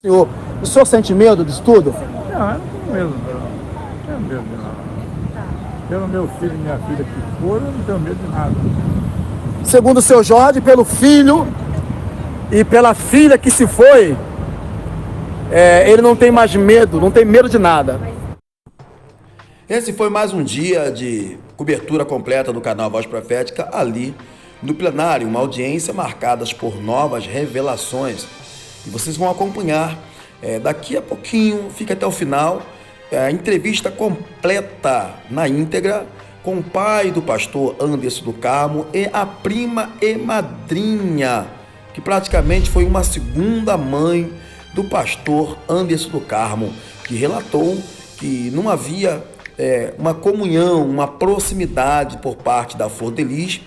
O senhor sente medo disso tudo? Não, eu não tenho medo, não. Não tenho medo de nada. Pelo meu filho e minha filha que foram, eu não tenho medo de nada. Segundo o seu Jorge, pelo filho e pela filha que se foi, ele não tem mais medo, não tem medo de nada. Esse foi mais um dia de cobertura completa do canal Voz Profética ali no plenário, uma audiência marcada por novas revelações. E vocês vão acompanhar daqui a pouquinho, fica até o final, a entrevista completa na íntegra com o pai do pastor Anderson do Carmo e a prima e madrinha, que praticamente foi uma segunda mãe do pastor Anderson do Carmo, que relatou que não havia uma comunhão, uma proximidade por parte da Flor de Lis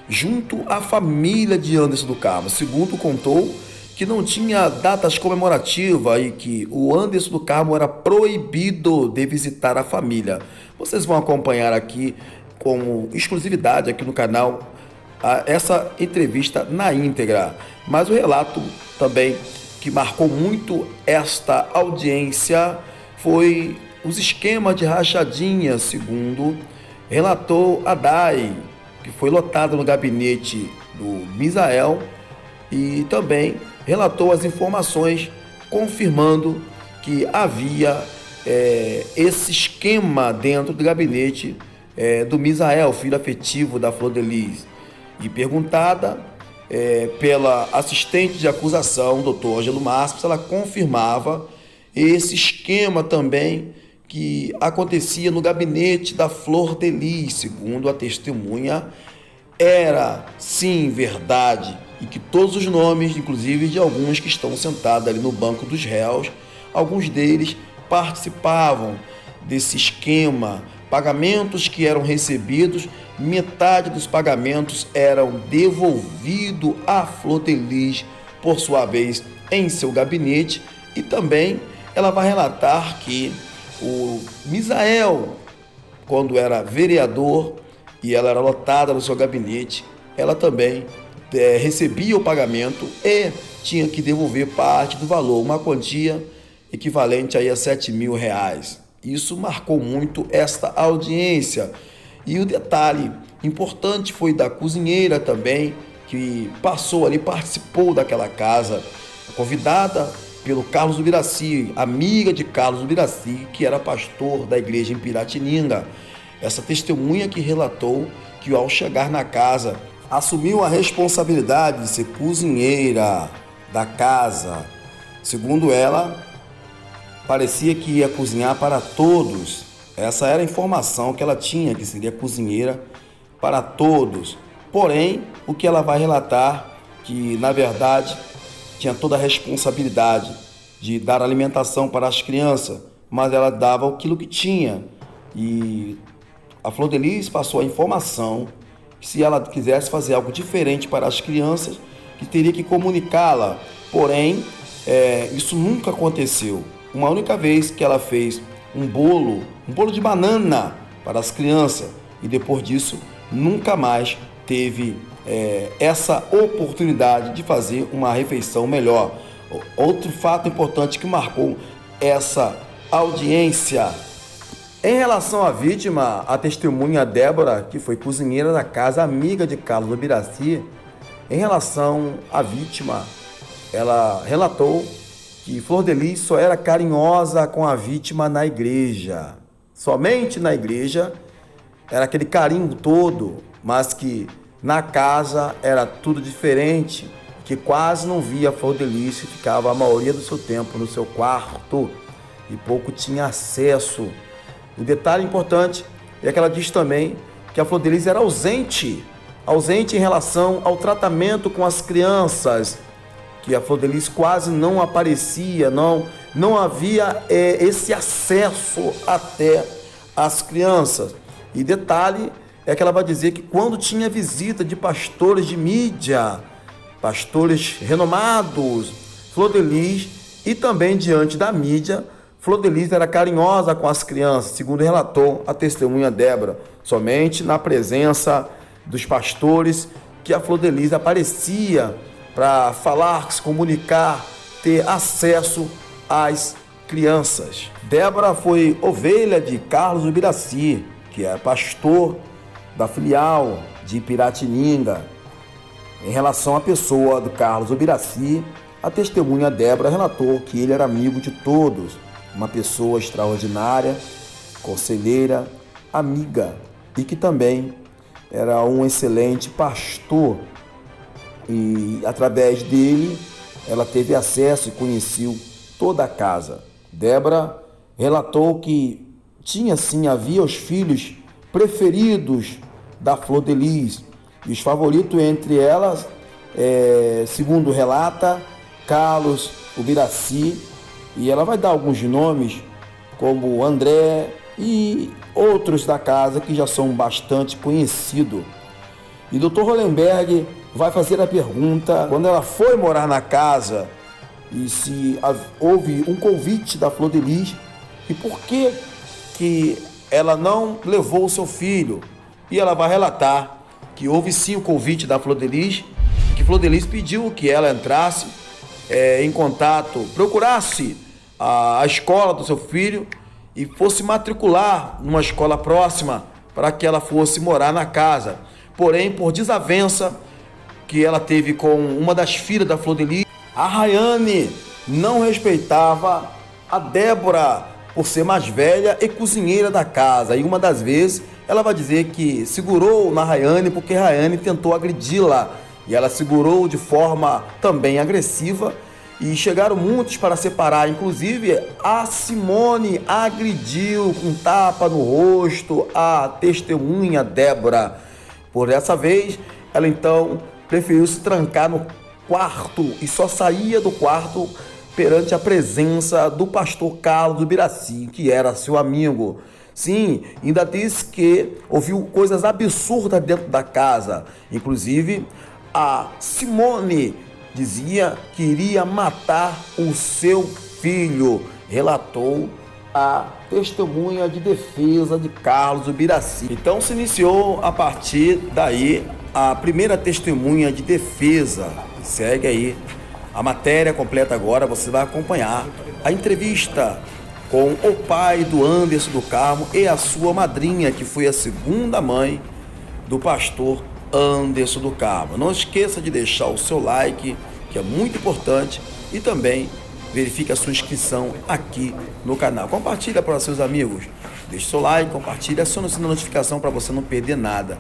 junto à família de Anderson do Carmo. Segundo contou, que não tinha datas comemorativas e que o Anderson do Carmo era proibido de visitar a família. Vocês vão acompanhar aqui como exclusividade aqui no canal essa entrevista na íntegra. Mas o relato também que marcou muito esta audiência foi os esquemas de rachadinha, segundo relatou a DAI, que foi lotada no gabinete do Misael, e também relatou as informações confirmando que havia esse esquema dentro do gabinete do Misael, filho afetivo da Flor de Lis. E perguntada pela assistente de acusação, doutor Ângelo Márcio, ela confirmava esse esquema também que acontecia no gabinete da Flor de Lis. Segundo a testemunha, era sim verdade, e que todos os nomes, inclusive de alguns que estão sentados ali no banco dos réus, alguns deles participavam desse esquema, pagamentos que eram recebidos, metade dos pagamentos eram devolvidos à Flor de Lis, por sua vez, em seu gabinete. E também ela vai relatar que o Misael, quando era vereador e ela era lotada no seu gabinete, ela também recebia o pagamento e tinha que devolver parte do valor, uma quantia equivalente aí a R$7.000. Isso marcou muito esta audiência. E o detalhe importante foi da cozinheira também, que passou ali, participou daquela casa, convidada pelo Carlos Ubiraci, amiga de Carlos Ubiraci, que era pastor da igreja em Piratininga. Essa testemunha que relatou que ao chegar na casa, assumiu a responsabilidade de ser cozinheira da casa. Segundo ela, parecia que ia cozinhar para todos. Essa era a informação que ela tinha, que seria cozinheira para todos. Porém, o que ela vai relatar, que na verdade tinha toda a responsabilidade de dar alimentação para as crianças, mas ela dava aquilo que tinha. E a Flor de Lis passou a informação que se ela quisesse fazer algo diferente para as crianças, que teria que comunicá-la. Porém, isso nunca aconteceu. Uma única vez que ela fez um bolo de banana para as crianças, e depois disso nunca mais teve essa oportunidade de fazer uma refeição melhor. Outro fato importante que marcou essa audiência. Em relação à vítima, a testemunha Débora, que foi cozinheira da casa, amiga de Carlos Ubiraci, em relação à vítima, ela relatou que Flor de Lis só era carinhosa com a vítima na igreja. Somente na igreja era aquele carinho todo, mas que na casa era tudo diferente, que quase não via Flor de Lis, ficava a maioria do seu tempo no seu quarto e pouco tinha acesso. O detalhe importante é que ela diz também que a Flor de Lis era ausente em relação ao tratamento com as crianças, que a Flor de Lis quase não aparecia, não havia esse acesso até as crianças. E detalhe é que ela vai dizer que quando tinha visita de pastores de mídia, pastores renomados, Flor de Lis, e também diante da mídia, Flor de Lis era carinhosa com as crianças, segundo relatou a testemunha Débora. Somente na presença dos pastores que a Flor de Lis aparecia para falar, se comunicar ter acesso às crianças. Débora foi ovelha de Carlos Ubiraci, que é pastor da filial de Piratininga. Em relação à pessoa do Carlos Ubiraci, a testemunha Débora relatou que ele era amigo de todos, uma pessoa extraordinária, conselheira, amiga, e que também era um excelente pastor. E através dele, ela teve acesso e conheceu toda a casa. Débora relatou que havia os filhos preferidos da Flor de Lis, e os favoritos entre elas, segundo relata, Carlos Ubiraci, e ela vai dar alguns nomes, como André e outros da casa que já são bastante conhecidos. E Dr. Hollenberg vai fazer a pergunta, quando ela foi morar na casa, e se houve um convite da Flor de Lis, e por que ela não levou o seu filho. E ela vai relatar que houve sim o convite da Flor de Lis, que Flor de Lis pediu que ela entrasse em contato, procurasse a escola do seu filho e fosse matricular numa escola próxima para que ela fosse morar na casa. Porém, por desavença que ela teve com uma das filhas da Flor de Lis, a Rayane não respeitava a Débora por ser mais velha e cozinheira da casa. E uma das vezes ela vai dizer que segurou na Rayane porque Rayane tentou agredi-la. E ela segurou de forma também agressiva e chegaram muitos para separar. Inclusive, a Simone agrediu com tapa no rosto a testemunha Débora. Por essa vez, ela então preferiu se trancar no quarto e só saía do quarto perante a presença do pastor Carlos Ubiraci, que era seu amigo. Sim, ainda disse que ouviu coisas absurdas dentro da casa. Inclusive, a Simone dizia que iria matar o seu filho, relatou a testemunha de defesa de Carlos Ubiraci. Então se iniciou a partir daí a primeira testemunha de defesa. Segue aí a matéria completa agora, você vai acompanhar a entrevista com o pai do Anderson do Carmo e a sua madrinha, que foi a segunda mãe do pastor Anderson do Carmo. Não esqueça de deixar o seu like, que é muito importante, e também verifique a sua inscrição aqui no canal. Compartilha para seus amigos, deixe seu like, compartilha, acione o sininho da notificação para você não perder nada.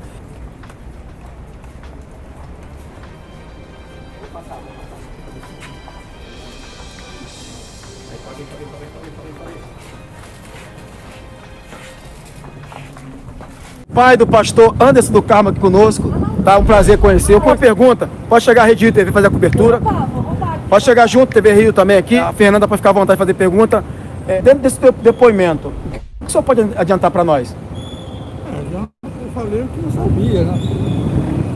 Pai do pastor Anderson do Carmo aqui conosco, tá um prazer conhecer. Uma pergunta, pode chegar a Rede Rio TV fazer a cobertura? Pode chegar junto, TV Rio também aqui. A Fernanda pode ficar à vontade de fazer pergunta. Dentro desse depoimento, o que o senhor pode adiantar para nós? Eu falei o que eu sabia, né?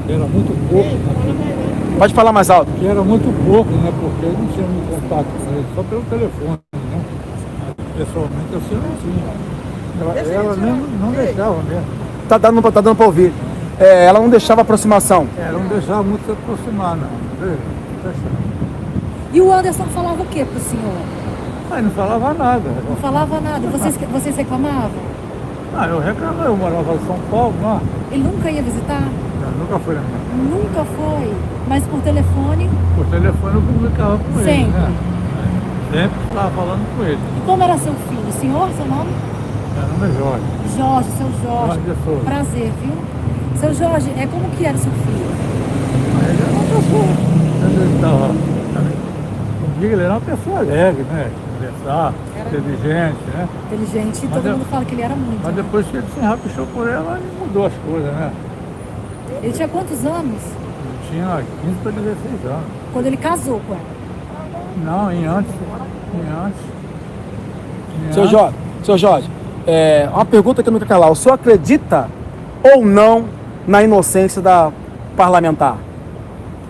Que era muito pouco. Né? Pode falar mais alto. Que era muito pouco, né? Porque eu não tinha muito contato com ele, só pelo telefone, né? Pessoalmente eu sei não tinha. Ela não deixava mesmo. Tá dando para ouvir. Ela não deixava aproximação. Ela não deixava muito se aproximar, não. E o Anderson falava o que pro senhor? Mas não falava nada. Não falava nada. Vocês reclamavam? Eu reclamei, eu morava em São Paulo, não. Ele nunca ia visitar? Eu nunca fui na minha casa. Nunca foi? Mas por telefone? Por telefone eu comunicava com ele, sempre? Né? Sempre estava falando com ele. E como era seu filho? Senhor, seu nome? Meu nome é Jorge. Jorge, seu Jorge. Jorge de Souza. Prazer, viu? Seu Jorge, como que era seu filho? Ele era uma pessoa. Ele estava comigo, ele era uma pessoa alegre, né? Conversar, inteligente, né? Inteligente, e todo mundo fala que ele era muito. Mas depois que ele se enrapichou por ela, ele mudou as coisas, né? Ele tinha quantos anos? Ele tinha 15 para 16 anos. Quando ele casou com ela? Não, em antes. Seu Jorge, uma pergunta que eu nunca calar. O senhor acredita ou não na inocência da parlamentar?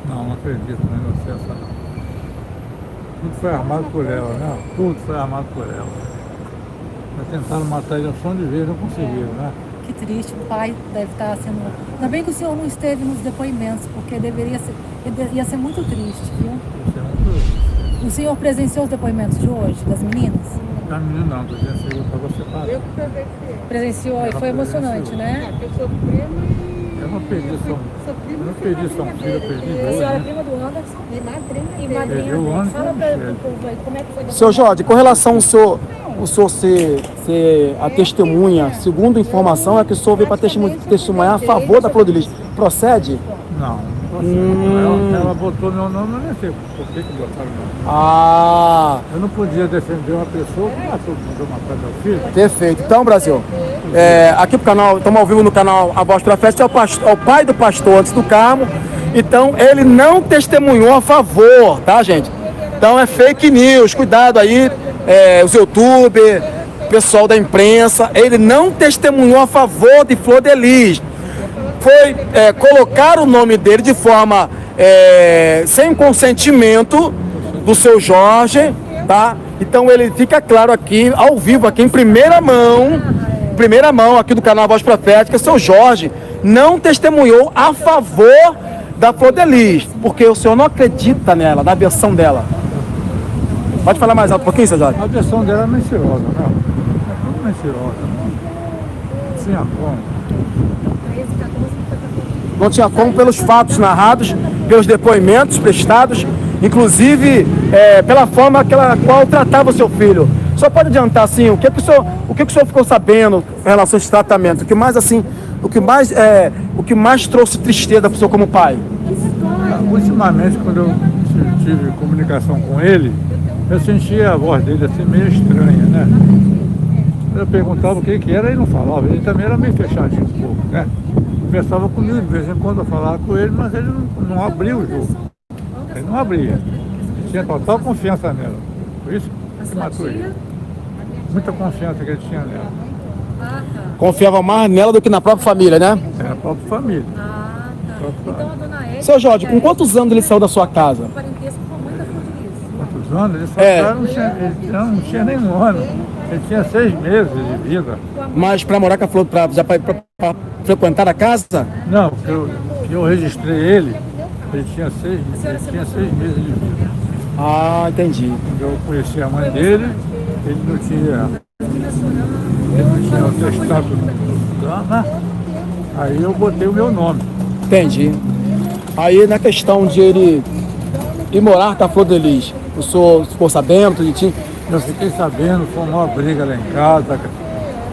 Não acredito na inocência, não. Tudo foi armado por ela, né? Tudo foi armado por ela. Mas tentaram matar ele a som de vez, não conseguiram, né? Que triste, o pai deve estar sendo... Ainda bem que o senhor não esteve nos depoimentos, porque ia ser muito triste, viu? Isso é muito O senhor presenciou os depoimentos de hoje, das meninas? A menina não, eu estava separado. Presenciou e foi emocionante, né? Eu não perdi só um filho, eu perdi A dois, senhora é né? prima do Anderson? E Perdi madrinha o dele. Anderson Fala e o para Michele. o povo aí, como é que foi? Seu Jorge, com relação ao senhor ser a testemunha, segundo informação, é que o senhor veio para testemunhar a favor da Flor de Lis. Procede? Não, ela botou meu nome, eu nem sei por que botaram meu nome. Ah, Eu não podia defender uma pessoa que mandou matar meu filho. perfeito. Então, Brasil, aqui pro canal, estamos ao vivo no canal A Voz Profética, é o pai do pastor Anderson do Carmo. Então, ele não testemunhou a favor, tá, gente? Então, é fake news. Cuidado aí, os youtubers, pessoal da imprensa. Ele não testemunhou a favor de Flor de Lis. Foi colocar o nome dele de forma sem consentimento do seu Jorge, tá? Então ele fica claro aqui, ao vivo, aqui em primeira mão aqui do canal Voz Profética, seu Jorge não testemunhou a favor da Flor de Lis, porque o senhor não acredita nela, na versão dela. Pode falar mais alto um pouquinho, seu Jorge? A versão dela é mentirosa, né? É tudo mentirosa. Não tinha como. Não tinha como pelos fatos narrados, pelos depoimentos prestados, inclusive pela forma qual tratava o seu filho. Só pode adiantar assim, o que o senhor ficou sabendo em relação a esse tratamento? O que mais trouxe tristeza para o senhor como pai? Ultimamente, quando eu tive comunicação com ele, eu sentia a voz dele assim meio estranha, né? Eu perguntava o que era e ele não falava. Ele também era meio fechadinho um pouco, né? Conversava comigo, de vez em quando eu falava com ele, mas ele não abria o jogo. Ele não abria. Ele tinha total confiança nela. Por isso que matou ele. Muita confiança que ele tinha nela. Confiava mais nela do que na própria família, né? Era a própria família. Então a dona Érica... Seu Jorge, com quantos anos ele saiu da sua casa? parentesco com a mãe da Flor de Lis. Quantos anos? Ele não tinha nem um ano. Ele tinha 6 meses de vida. Mas para morar com a Flor, para frequentar a casa? Não, porque eu registrei ele, ele tinha 6 meses de vida. Ah, entendi. Quando eu conheci a mãe dele, ele não tinha o testado no cama, aí eu botei o meu nome. Entendi. Aí na questão de ele ir morar com a Flor de Lis, o senhor ficou sabendo, Eu fiquei sabendo, foi uma briga lá em casa,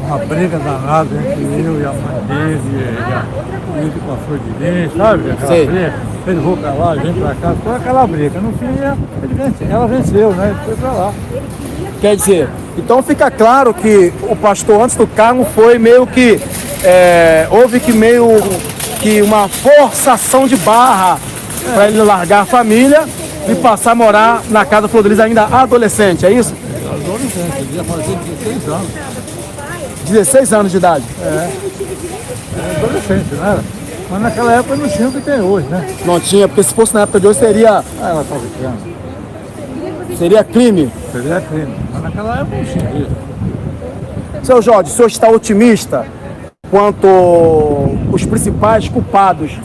uma briga danada entre eu e a mãe dele, e ele com a Flor de Lis, sabe? Aquela Sei. briga. Ele vou pra lá, vem pra cá, toda aquela briga. No fim, ela venceu, né? Ele foi pra lá. Quer dizer, então fica claro que o pastor Anderson do Carmo foi meio que, houve que uma forçação de barra para ele largar a família e passar a morar na casa da Flor de Lis ainda adolescente, é isso? Adolescente, ele ia fazer 16 anos. 16 anos de idade. Era adolescente, não era? Mas naquela época não tinha o que tem hoje, né? Não tinha, porque se fosse na época de hoje seria Ela estava criando. crime. Seria crime. Mas naquela época não tinha isso. Seu Jorge, o senhor está otimista quanto os principais culpados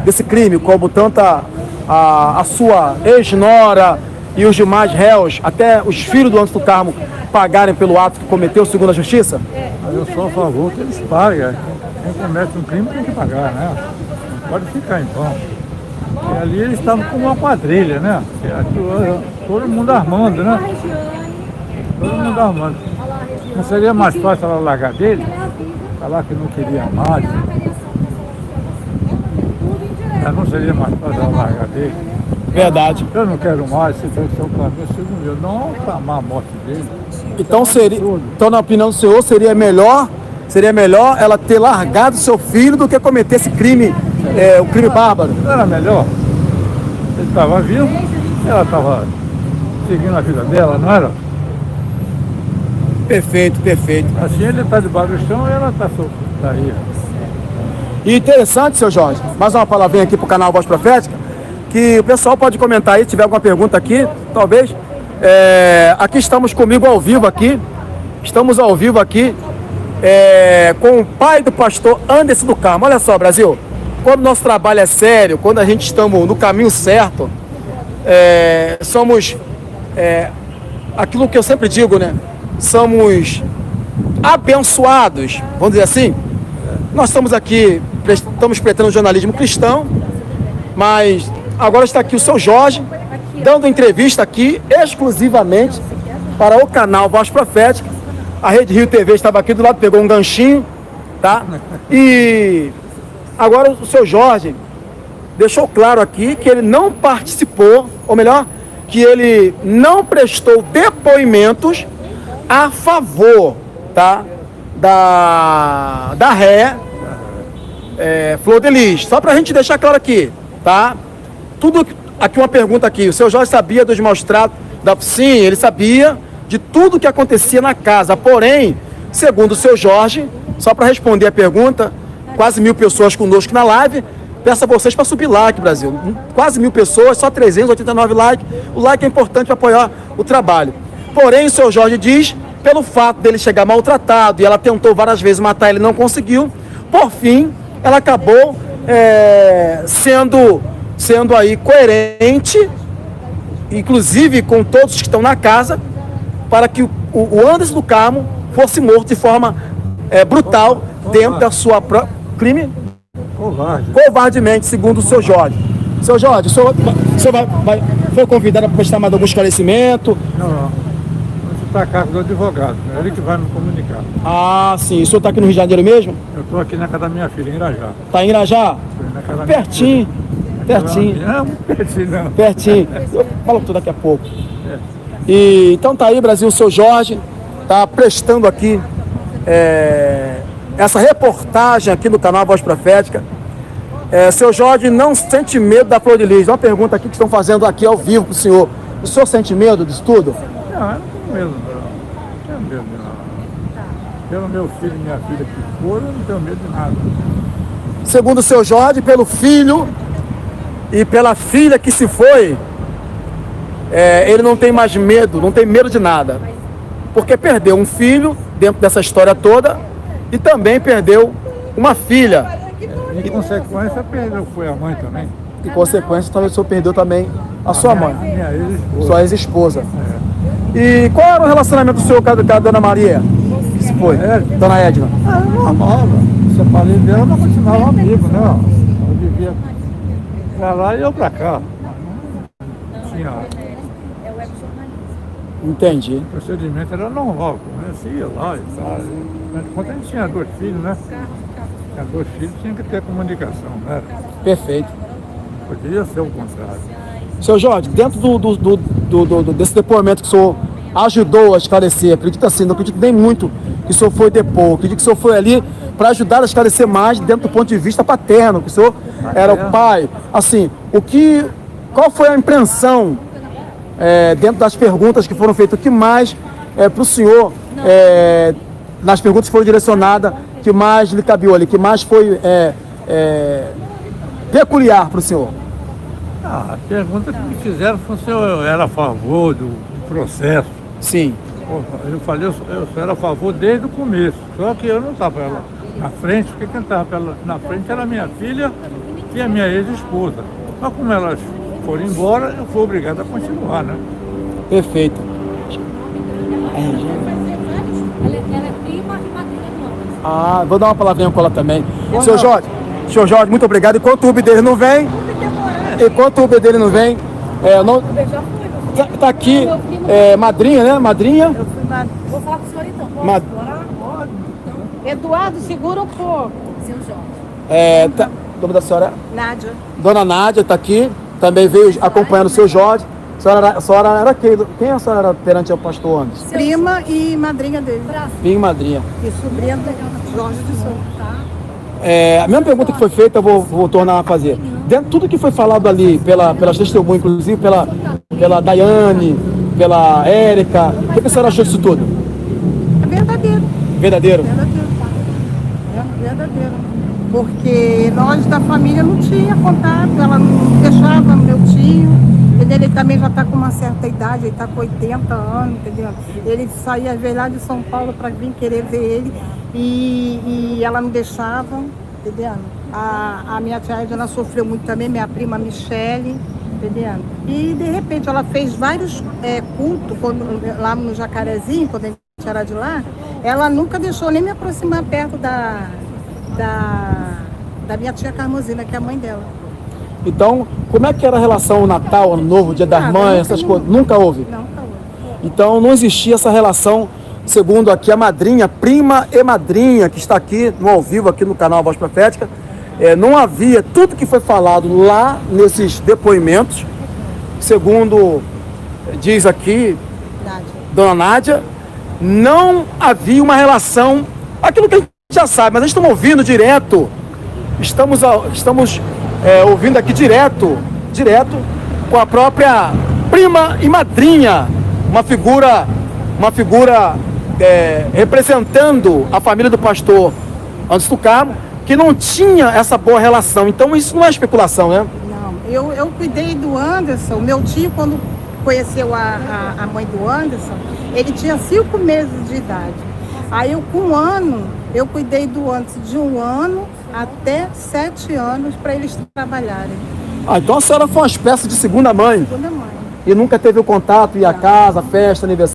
desse crime, como tanto a sua ex-nora e os demais réus, até os filhos do Anderson do Carmo, pagarem pelo ato que cometeu segundo a justiça? Eu sou a favor que eles paguem. Quem comete um crime tem que pagar, né? Não pode ficar em vão. E ali eles estavam com uma quadrilha, né? Todo mundo armando, né? Todo mundo armando. Não seria mais fácil ela largar dele? Falar que não queria mais. Não seria mais fácil ela largar dele? Verdade. Eu não quero mais, se for o seu caminho, segundo eu, não clamar a morte dele. Então, na opinião do senhor, seria melhor ela ter largado seu filho do que cometer esse crime, o crime bárbaro? Não era melhor? Ele estava vivo, ela estava seguindo a vida dela, não era? Perfeito, perfeito. Assim ele está debaixo do chão e ela está aí. E interessante, seu Jorge, mais uma palavrinha aqui para o canal Voz Profética, que o pessoal pode comentar aí, se tiver alguma pergunta aqui, talvez. Aqui estamos comigo ao vivo aqui, com o pai do pastor Anderson do Carmo. Olha só, Brasil, quando o nosso trabalho é sério, quando a gente estamos no caminho certo, somos aquilo que eu sempre digo, né? Somos abençoados, vamos dizer assim. Nós estamos aqui, estamos pretendendo jornalismo cristão, mas agora está aqui o seu Jorge, dando entrevista aqui exclusivamente para o canal Voz Profética. A Rede Rio TV estava aqui do lado, pegou um ganchinho, tá? E agora o seu Jorge deixou claro aqui que ele não participou, ou melhor, que ele não prestou depoimentos a favor, tá, da ré Flor de Lis. Só para a gente deixar claro aqui, tá? Tudo aqui, uma pergunta aqui. O seu Jorge sabia dos maus tratos? Sim, ele sabia de tudo que acontecia na casa. Porém, segundo o seu Jorge, só para responder a pergunta, quase 1.000 pessoas conosco na live. Peço a vocês para subir like, Brasil. Quase 1.000 pessoas, só 389 likes. O like é importante para apoiar o trabalho. Porém, o seu Jorge diz, pelo fato dele chegar maltratado e ela tentou várias vezes matar ele, não conseguiu. Por fim, ela acabou sendo aí coerente, inclusive com todos que estão na casa, para que o Anderson do Carmo fosse morto de forma brutal dentro da sua própria crime. Covardemente, segundo o seu Jorge. Seu Jorge, o senhor foi convidado para prestar mais algum esclarecimento? Não. Isso está a casa do advogado, é ele que vai me comunicar. Ah, sim. O senhor está aqui no Rio de Janeiro mesmo? Eu estou aqui na casa da minha filha, em Irajá. Está em Irajá? Pertinho. Não, pertinho não. Pertinho. Eu falo tudo daqui a pouco. E, então tá aí, Brasil, o seu Jorge está prestando aqui essa reportagem aqui no canal Voz Profética. Seu Jorge não sente medo da Flor de Lis? Uma pergunta aqui que estão fazendo aqui ao vivo para o senhor. O senhor sente medo disso tudo? Não, eu não tenho medo, não. Não tenho medo, não. Pelo meu filho e minha filha que foram, eu não tenho medo de nada. Segundo o seu Jorge, pelo filho e pela filha que se foi, ele não tem mais medo, não tem medo de nada. Porque perdeu um filho dentro dessa história toda e também perdeu uma filha. Em consequência, foi a mãe também. Em consequência, talvez o senhor perdeu também a sua mãe. Minha ex-esposa. Sua ex-esposa. E qual era o relacionamento do senhor com a dona Maria? Que se foi? Dona Edna? Normal. Separei dela, mas continuava amigo, né? Eu vivia pra lá e eu pra cá. Tinha... Entendi. O procedimento era normal, você ia lá e tal. Quando a gente tinha 2 filhos, né? Tinha 2 filhos, tinha que ter comunicação, né? Perfeito. Podia ser o contrário. Seu Jorge, dentro desse depoimento que o senhor ajudou a esclarecer, acredito assim, não acredito nem muito que o senhor foi depor, acredito que o senhor foi ali para ajudar a esclarecer mais dentro do ponto de vista paterno, que o senhor era o pai. Assim, qual foi a impressão dentro das perguntas que foram feitas, o que mais para o senhor, nas perguntas que foram direcionadas, que mais lhe cabeu ali, que mais foi peculiar para o senhor? A pergunta que me fizeram foi se eu era a favor do processo. Sim. Eu falei, eu era a favor desde o começo, só que eu não estava na frente, porque quem estava na frente era a minha filha e a minha ex-esposa. Mas como elas foram embora, eu fui obrigado a continuar, né? Perfeito. Ela é prima e madrinha. Vou dar uma palavrinha com ela também. Senhor Jorge, muito obrigado. Enquanto o Uber dele não vem, tá aqui, madrinha, né? Madrinha. Eu fui madrinha. Vou falar com o senhor então. Posso explorar? Pode. Eduardo, segura um pouco. Seu Jorge. O nome da senhora? Nádia. Dona Nádia está aqui, também veio acompanhando o seu Jorge. A senhora era quem a senhora era perante o pastor Anderson? Prima e madrinha dele. Prima e madrinha. E sobrinha do Jorge de Souza. A mesma pergunta que foi feita, eu vou tornar a fazer. Dentro de tudo que foi falado ali, pelas testemunhas, inclusive pela Daiane, pela Érica, o que a senhora achou disso tudo? É verdadeiro. Verdadeiro? Verdadeiro. Porque nós da família não tinha contato, ela não deixava meu tio, ele também já está com uma certa idade, ele está com 80 anos, entendeu? Ele saía, veio lá de São Paulo para vir querer ver ele e ela não deixava, entendeu? A minha tia Edna sofreu muito também, minha prima Michele, entendendo? E de repente ela fez vários cultos lá no Jacarezinho, quando a gente era de lá, ela nunca deixou nem me aproximar perto da minha tia Carmozina, que é a mãe dela. Então, como é que era a relação o Natal, Ano Novo, Dia das Mães, essas coisas? Nunca houve? Nunca houve. Então não existia essa relação, segundo aqui a madrinha, prima e madrinha, que está aqui no ao vivo, aqui no canal Voz Profética, não havia tudo que foi falado lá nesses depoimentos, segundo diz aqui Dona Nádia, não havia uma relação, aquilo que a gente já sabe, mas a gente está ouvindo direto, estamos ouvindo aqui direto com a própria prima e madrinha, uma figura representando a família do pastor Anderson do Carmo, que não tinha essa boa relação. Então isso não é especulação, né? Não, eu cuidei do Anderson, meu tio, quando conheceu a mãe do Anderson, ele tinha 5 meses de idade. Aí eu, com 1 ano, eu cuidei do Anderson de 1 ano até 7 anos para eles trabalharem. Então a senhora foi uma espécie de segunda mãe. Segunda mãe. E nunca teve o contato, ir à casa, festa, aniversário.